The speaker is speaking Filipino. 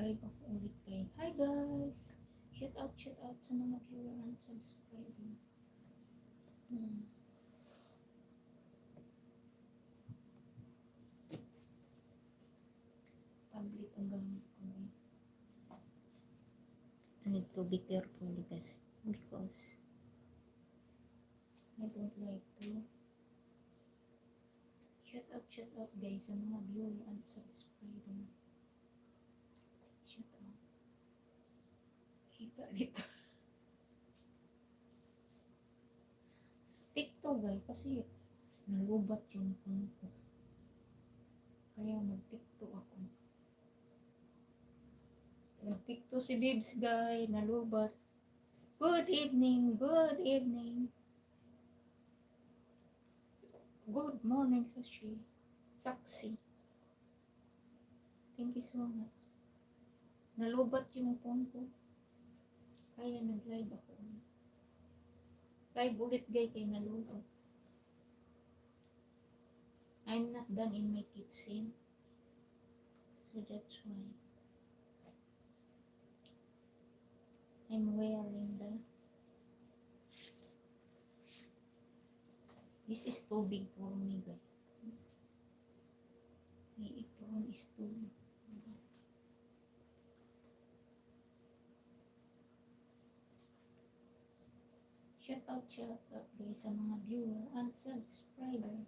Nag-live ako ulit kayo. Hi guys! Shout out sa mga viewer and subscriber. Tablet ang gamit ko ngayon. I need to be careful guys because I don't like to. Shout out guys sa mga viewer and subscriber. Shout out. Kita dito. TikTok guys kasi nalubat yung phone ko. Kaya mag-TikTok ako. Nag-TikTok si Bibs guys, nalubat. Good evening, good evening. Good morning sa Saksi. Thank you so much. Nalubat yung phone ko. Kaya nag-live ako. Live ulit guys kay nalubat. I'm not done in my kitchen. So that's why I'm wearing this is too big for me guys. My apron is too big. Shout out guys sa mga viewer and subscriber.